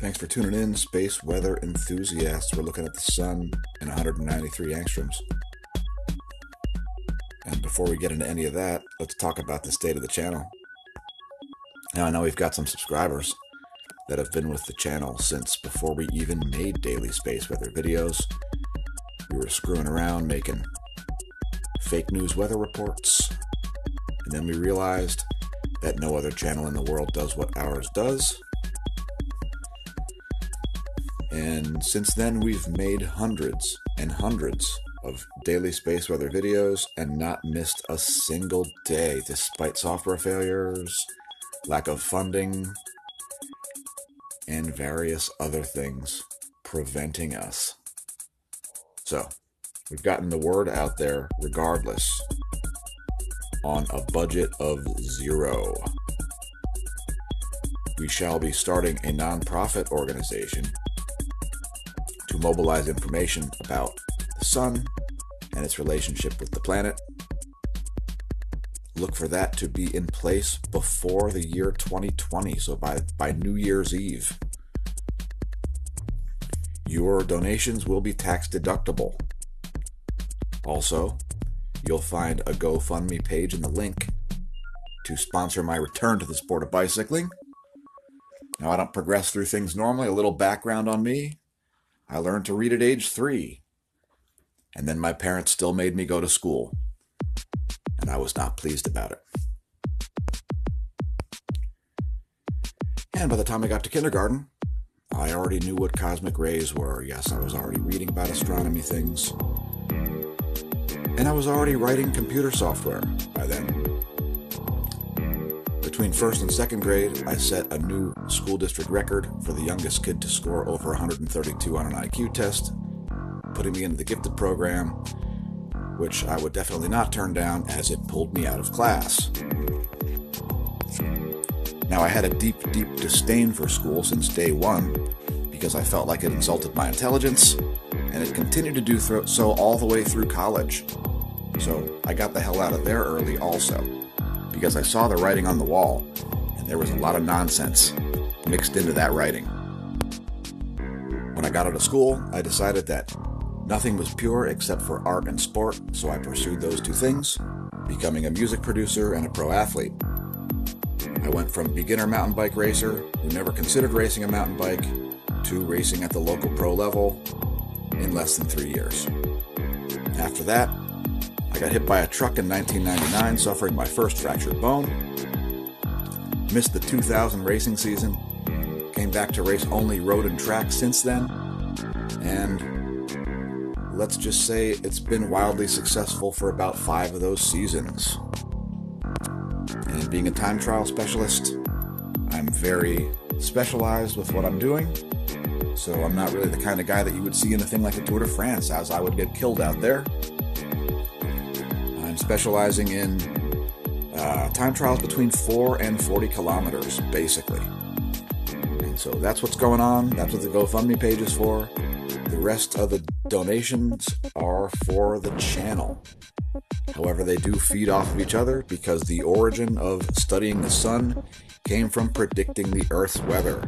Thanks for tuning in, space weather enthusiasts. We're looking at the sun in 193 angstroms. And before we get into any of that, let's talk about the state of the channel. Now, I know we've got some subscribers that have been with the channel since before we even made daily space weather videos. We were screwing around making fake news weather reports, and then we realized that no other channel in the world does what ours does. And since then, we've made hundreds and hundreds of daily space weather videos and not missed a single day, despite software failures, lack of funding, and various other things preventing us. So, we've gotten the word out there regardless on a budget of $0. We shall be starting a nonprofit organization to mobilize information about the sun and its relationship with the planet. Look for that to be in place before the year 2020, so by New Year's Eve. Your donations will be tax deductible. Also, you'll find a GoFundMe page in the link to sponsor my return to the sport of bicycling. Now, I don't progress through things normally. A little background on me. I learned to read at age 3, and then my parents still made me go to school, and I was not pleased about it. And by the time I got to kindergarten, I already knew what cosmic rays were. Yes, I was already reading about astronomy things, and I was already writing computer software by then. Between first and second grade, I set a new school district record for the youngest kid to score over 132 on an IQ test, putting me into the gifted program, which I would definitely not turn down as it pulled me out of class. Now, I had a deep, deep disdain for school since day one because I felt like it insulted my intelligence, and it continued to do so all the way through college. So I got the hell out of there early also, because I saw the writing on the wall, and there was a lot of nonsense mixed into that writing. When I got out of school, I decided that nothing was pure except for art and sport, so I pursued those two things, becoming a music producer and a pro athlete. I went from beginner mountain bike racer, who never considered racing a mountain bike, to racing at the local pro level in less than 3 years. After that, I got hit by a truck in 1999, suffering my first fractured bone. Missed the 2000 racing season. Came back to race only road and track since then. And let's just say it's been wildly successful for about 5 of those seasons. And being a time trial specialist, I'm very specialized with what I'm doing. So I'm not really the kind of guy that you would see in a thing like the Tour de France, as I would get killed out there. Specializing in time trials between 4 and 40 kilometers, basically. And so that's what's going on. That's what the GoFundMe page is for. The rest of the donations are for the channel. However, they do feed off of each other because the origin of studying the sun came from predicting the Earth's weather.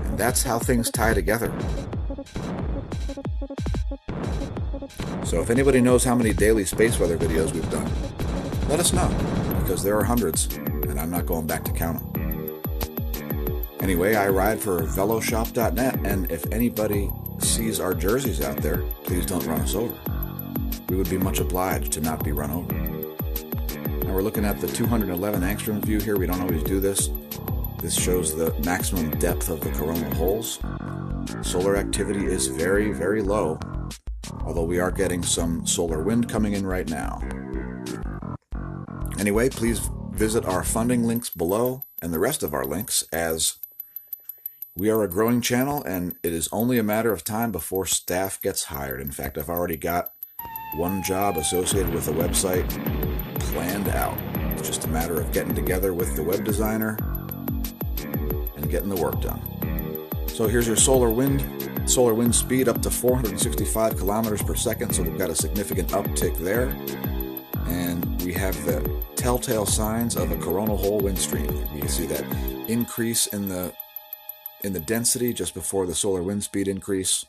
And that's how things tie together. So if anybody knows how many daily space weather videos we've done, let us know, because there are hundreds, and I'm not going back to count them. Anyway, I ride for veloshop.net, and if anybody sees our jerseys out there, please don't run us over. We would be much obliged to not be run over. Now we're looking at the 211 angstrom view here. We don't always do this. This shows the maximum depth of the coronal holes. Solar activity is very, very low, although we are getting some solar wind coming in right now. Anyway, please visit our funding links below and the rest of our links, as we are a growing channel and it is only a matter of time before staff gets hired. In fact, I've already got one job associated with the website planned out. It's just a matter of getting together with the web designer and getting the work done. So here's your solar wind speed up to 465 kilometers per second, so we've got a significant uptick there. And we have the telltale signs of a coronal hole wind stream. We see that increase in the in the density just before the solar wind speed increase,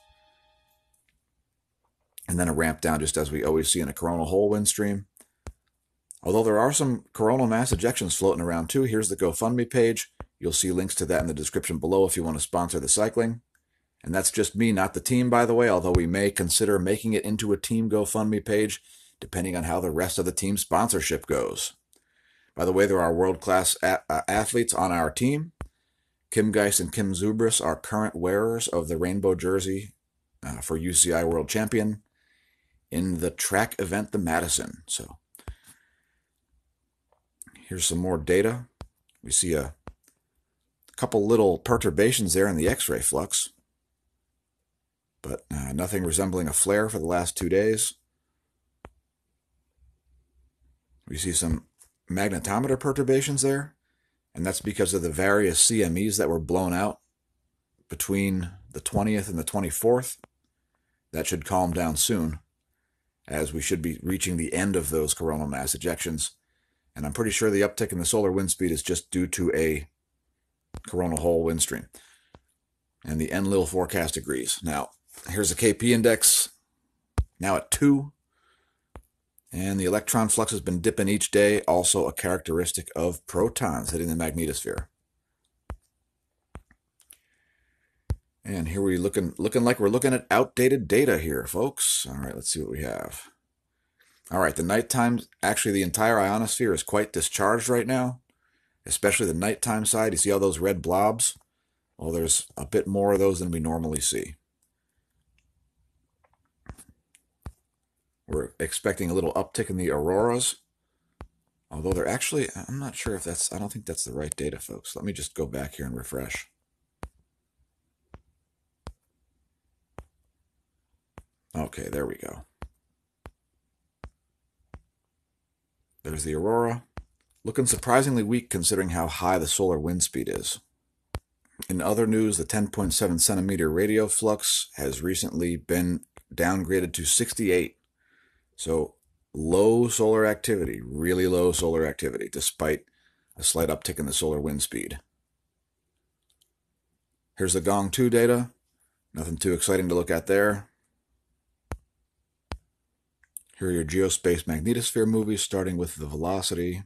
and then a ramp down just as we always see in a coronal hole wind stream. Although there are some coronal mass ejections floating around too. Here's the GoFundMe page. You'll see links to that in the description below if you want to sponsor the cycling. And that's just me, not the team, by the way, although we may consider making it into a team GoFundMe page, depending on how the rest of the team sponsorship goes. By the way, there are world-class athletes on our team. Kim Geist and Kim Zubris are current wearers of the rainbow jersey for UCI World Champion in the track event, the Madison. So here's some more data. We see a couple little perturbations there in the X-ray flux, but nothing resembling a flare for the last 2 days. We see some magnetometer perturbations there, and that's because of the various CMEs that were blown out between the 20th and the 24th. That should calm down soon, as we should be reaching the end of those coronal mass ejections. And I'm pretty sure the uptick in the solar wind speed is just due to a coronal hole wind stream. And the Enlil forecast agrees. Now, here's the KP index, now at 2. And the electron flux has been dipping each day, also a characteristic of protons hitting the magnetosphere. And here we're looking like we're looking at outdated data here, folks. All right, let's see what we have. All right, the nighttime, actually the entire ionosphere is quite discharged right now, especially the nighttime side. You see all those red blobs? Well, there's a bit more of those than we normally see. We're expecting a little uptick in the auroras, although they're actually, I'm not sure if that's, I don't think that's the right data, folks. Let me just go back here and refresh. Okay, there we go. There's the aurora. Looking surprisingly weak considering how high the solar wind speed is. In other news, the 10.7 centimeter radio flux has recently been downgraded to 68. So low solar activity, really low solar activity, despite a slight uptick in the solar wind speed. Here's the Gong 2 data. Nothing too exciting to look at there. Here are your geospace magnetosphere movies, starting with the velocity,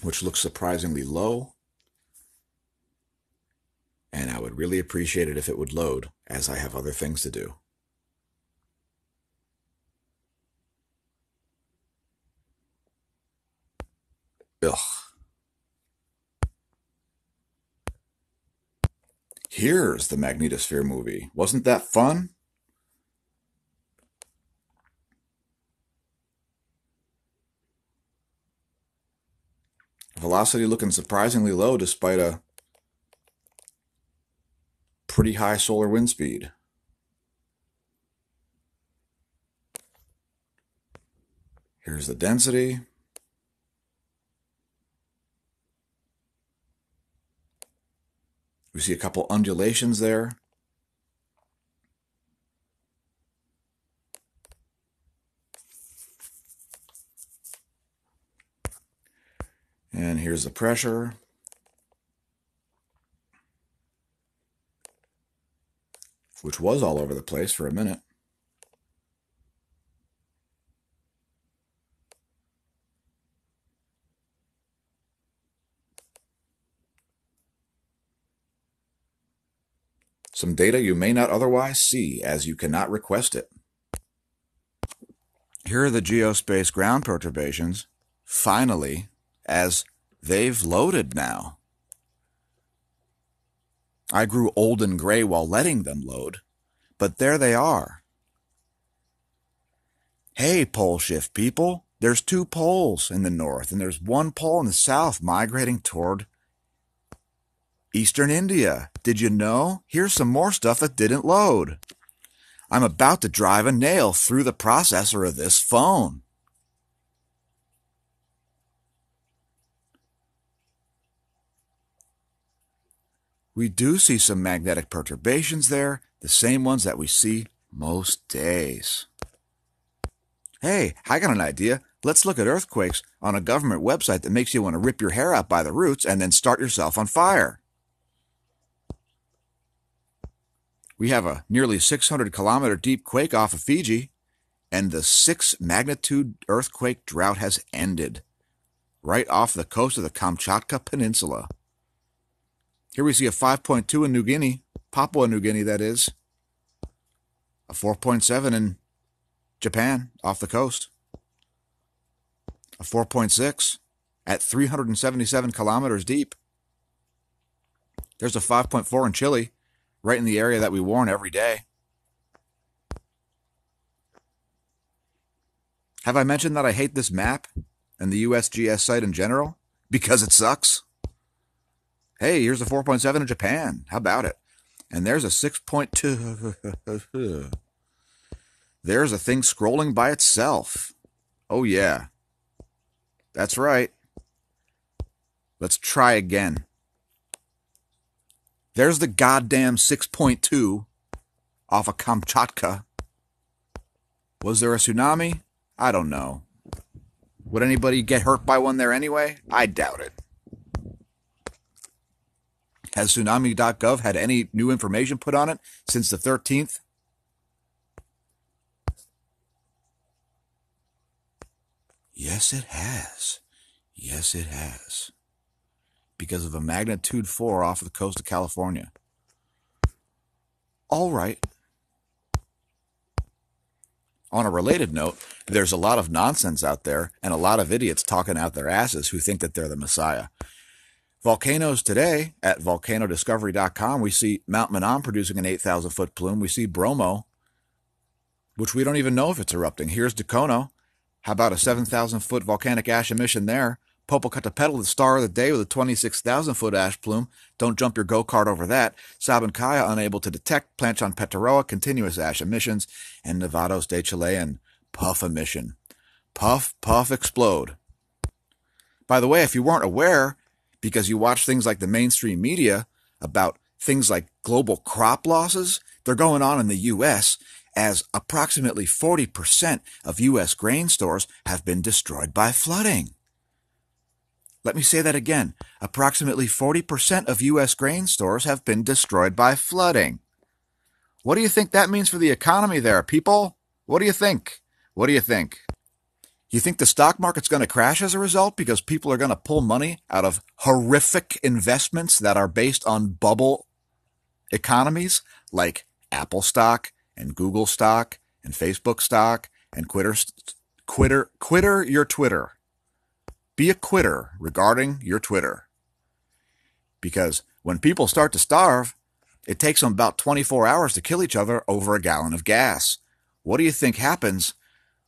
which looks surprisingly low. And I would really appreciate it if it would load, as I have other things to do. Ugh. Here's the magnetosphere movie. Wasn't that fun? Velocity looking surprisingly low despite a pretty high solar wind speed. Here's the density. We see a couple undulations there. And here's the pressure. Which was all over the place for a minute. Some data you may not otherwise see, as you cannot request it. Here are the geospace ground perturbations, finally, as they've loaded now. I grew old and gray while letting them load, but there they are. Hey, pole shift people, there's 2 poles in the north, and there's 1 pole in the south migrating toward Eastern India. Did you know? Here's some more stuff that didn't load. I'm about to drive a nail through the processor of this phone. We do see some magnetic perturbations there, the same ones that we see most days. Hey, I got an idea. Let's look at earthquakes on a government website that makes you want to rip your hair out by the roots and then start yourself on fire. We have a nearly 600-kilometer deep quake off of Fiji, and the 6-magnitude earthquake drought has ended, right off the coast of the Kamchatka Peninsula. Here we see a 5.2 in New Guinea, Papua New Guinea that is, a 4.7 in Japan off the coast, a 4.6 at 377 kilometers deep. There's a 5.4 in Chile, right in the area that we warn every day. Have I mentioned that I hate this map and the USGS site in general? Because it sucks. Hey, here's a 4.7 in Japan. How about it? And there's a 6.2. There's a thing scrolling by itself. Oh, yeah. That's right. Let's try again. There's the goddamn 6.2 off of Kamchatka. Was there a tsunami? I don't know. Would anybody get hurt by one there anyway? I doubt it. Has tsunami.gov had any new information put on it since the 13th? Yes, it has. Yes, it has. Because of a magnitude 4 off of the coast of California. All right. On a related note, there's a lot of nonsense out there and a lot of idiots talking out their asses who think that they're the Messiah. Volcanoes today, at volcanodiscovery.com, we see Mount Menon producing an 8,000-foot plume. We see Bromo, which we don't even know if it's erupting. Here's Dacono. How about a 7,000-foot volcanic ash emission there? Popocatépetl, the star of the day with a 26,000-foot ash plume. Don't jump your go-kart over that. Sabancaya unable to detect. Planchon Peteroa, continuous ash emissions. And Nevados de Chilean, puff emission. Puff, puff, explode. By the way, if you weren't aware, because you watch things like the mainstream media about things like global crop losses, they're going on in the U.S., as approximately 40% of U.S. grain stores have been destroyed by flooding. Let me say that again. Approximately 40% of U.S. grain stores have been destroyed by flooding. What do you think that means for the economy there, people? What do you think? What do you think? You think the stock market's going to crash as a result because people are going to pull money out of horrific investments that are based on bubble economies like Apple stock and Google stock and Facebook stock and quitter your Twitter. Be a quitter regarding your Twitter. Because when people start to starve, it takes them about 24 hours to kill each other over a gallon of gas. What do you think happens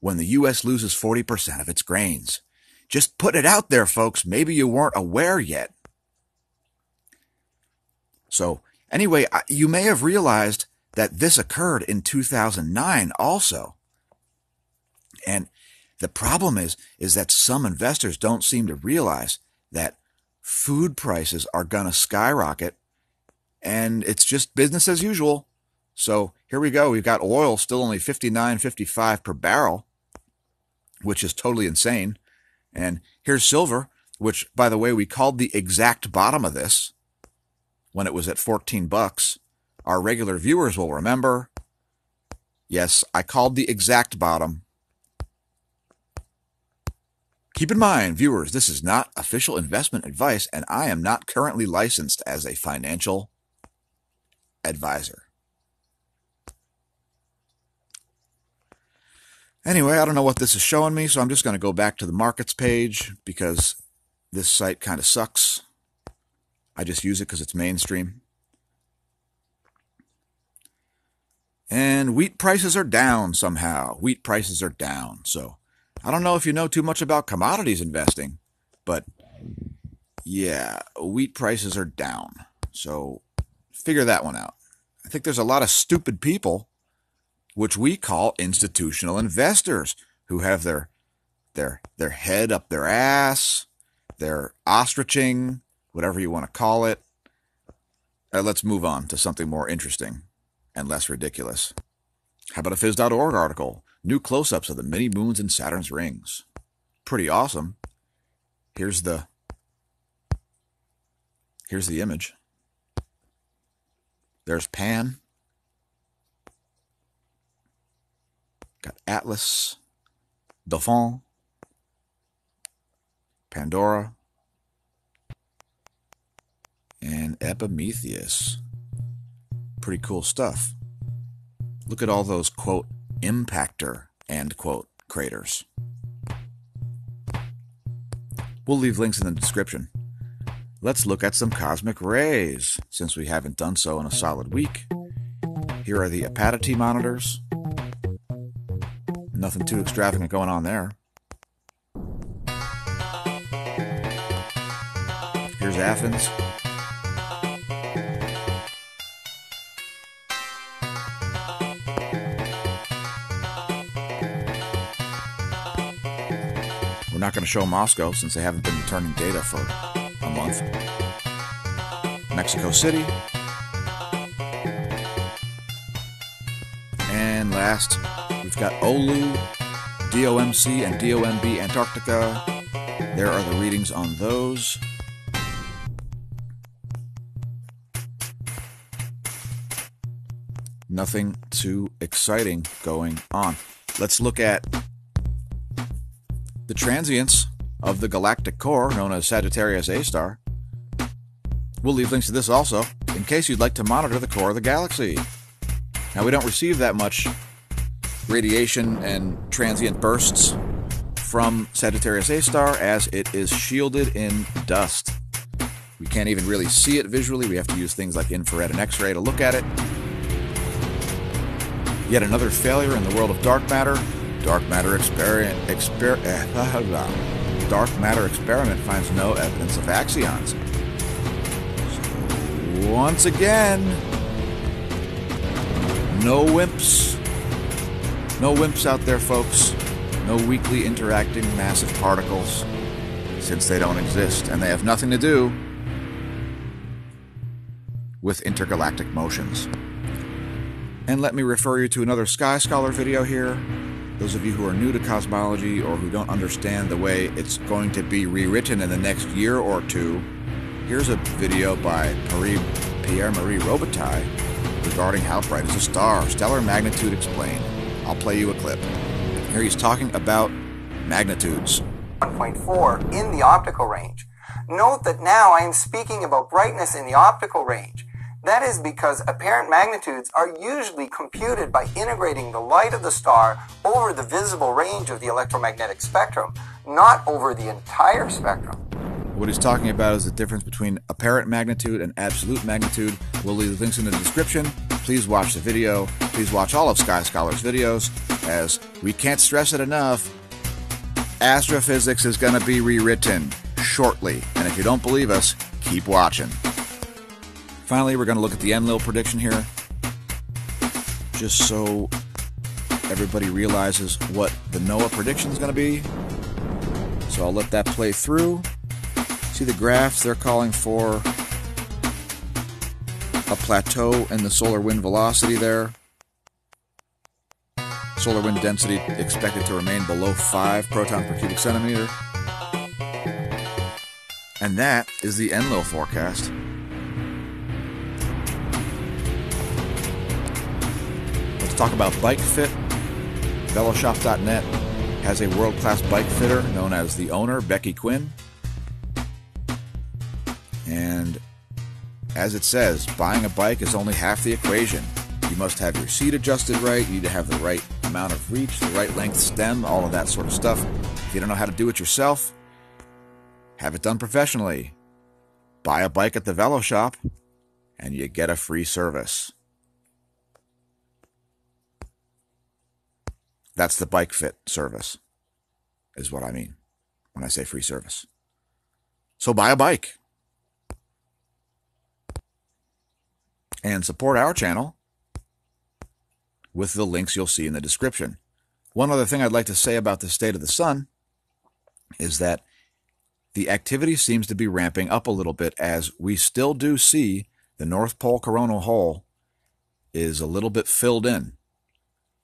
when the U.S. loses 40% of its grains? Just put it out there, folks. Maybe you weren't aware yet. So, anyway, you may have realized that this occurred in 2009 also. And the problem is that some investors don't seem to realize that food prices are going to skyrocket, and it's just business as usual. So here we go. We've got oil still only $59.55 per barrel, which is totally insane. And here's silver, which, by the way, we called the exact bottom of this when it was at $14. Our regular viewers will remember. Yes, I called the exact bottom. Keep in mind, viewers, this is not official investment advice, and I am not currently licensed as a financial advisor. Anyway, I don't know what this is showing me, so I'm just going to go back to the markets page because this site kind of sucks. I just use it because it's mainstream. And wheat prices are down somehow. Wheat prices are down. So I don't know if you know too much about commodities investing, but yeah, wheat prices are down. So figure that one out. I think there's a lot of stupid people, which we call institutional investors, who have their head up their ass, their ostriching, whatever you want to call it. Let's move on to something more interesting and less ridiculous. How about a Phys.org article? New close-ups of the mini moons in Saturn's rings. Pretty awesome. Here's the image. There's Pan. Got Atlas, Dauphin, Pandora, and Epimetheus. Pretty cool stuff. Look at all those, quote, impactor, end quote, craters. We'll leave links in the description. Let's look at some cosmic rays, since we haven't done so in a solid week. Here are the Apatity monitors. Nothing too extravagant going on there. Here's Athens. We're not going to show Moscow since they haven't been returning data for a month. Mexico City. And last, we've got Oulu, DOMC, and DOMB Antarctica. There are the readings on those. Nothing too exciting going on. Let's look at the transients of the galactic core, known as Sagittarius A star. We'll leave links to this also, in case you'd like to monitor the core of the galaxy. Now, we don't receive that much radiation and transient bursts from Sagittarius A star, as it is shielded in dust. We can't even really see it visually. We have to use things like infrared and X-ray to look at it. Yet another failure in the world of dark matter. Dark matter experiment finds no evidence of axions. So, once again, no WIMPs. No WIMPs out there, folks. No weakly interacting massive particles, since they don't exist, and they have nothing to do with intergalactic motions. And let me refer you to another Sky Scholar video here. Those of you who are new to cosmology or who don't understand the way it's going to be rewritten in the next year or two, here's a video by Pierre-Marie Robitaille regarding how bright is a star. Stellar magnitude explained. I'll play you a clip. Here he's talking about magnitudes. 1.4 in the optical range. Note that now I am speaking about brightness in the optical range. That is because apparent magnitudes are usually computed by integrating the light of the star over the visible range of the electromagnetic spectrum, not over the entire spectrum. What he's talking about is the difference between apparent magnitude and absolute magnitude. We'll leave links in the description. Please watch the video. Please watch all of Sky Scholar's videos, as we can't stress it enough. Astrophysics is going to be rewritten shortly, and if you don't believe us, keep watching. Finally, we're going to look at the Enlil prediction here, just so everybody realizes what the NOAA prediction is going to be. So I'll let that play through. See the graphs? They're calling for a plateau in the solar wind velocity there. Solar wind density expected to remain below 5 protons per cubic centimeter. And that is the Enlil forecast. Let's talk about bike fit. Veloshop.net has a world-class bike fitter known as the owner, Becky Quinn. And as it says, buying a bike is only half the equation. You must have your seat adjusted right, you need to have the right amount of reach, the right length stem, all of that sort of stuff. If you don't know how to do it yourself, have it done professionally. Buy a bike at the Velo Shop, and you get a free service. That's the bike fit service, is what I mean when I say free service. So buy a bike. And support our channel with the links you'll see in the description. One other thing I'd like to say about the state of the sun is that the activity seems to be ramping up a little bit, as we still do see the North Pole coronal hole is a little bit filled in.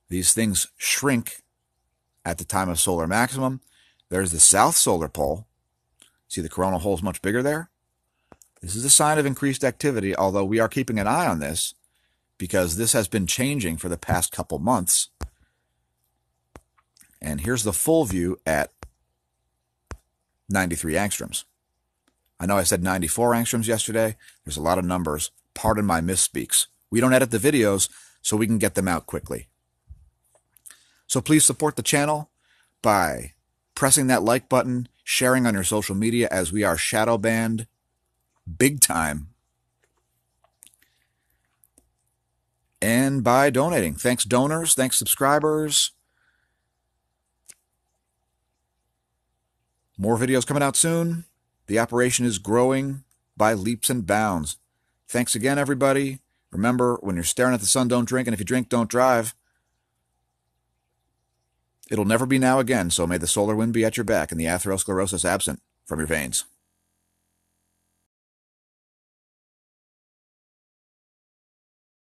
These things shrink at the time of solar maximum. There's the South Solar Pole. See the coronal hole is much bigger there? This is a sign of increased activity, although we are keeping an eye on this because this has been changing for the past couple months. And here's the full view at 93 angstroms. I know I said 94 angstroms yesterday. There's a lot of numbers. Pardon my misspeaks. We don't edit the videos, so we can get them out quickly. So please support the channel by pressing that like button, sharing on your social media, as we are shadow banned big time, and by donating. Thanks donors, thanks subscribers. More videos coming out soon. The operation is growing by leaps and bounds. Thanks again, everybody. Remember, when you're staring at the sun, don't drink, and if you drink, don't drive. It'll never be now again, so may the solar wind be at your back and the atherosclerosis absent from your veins.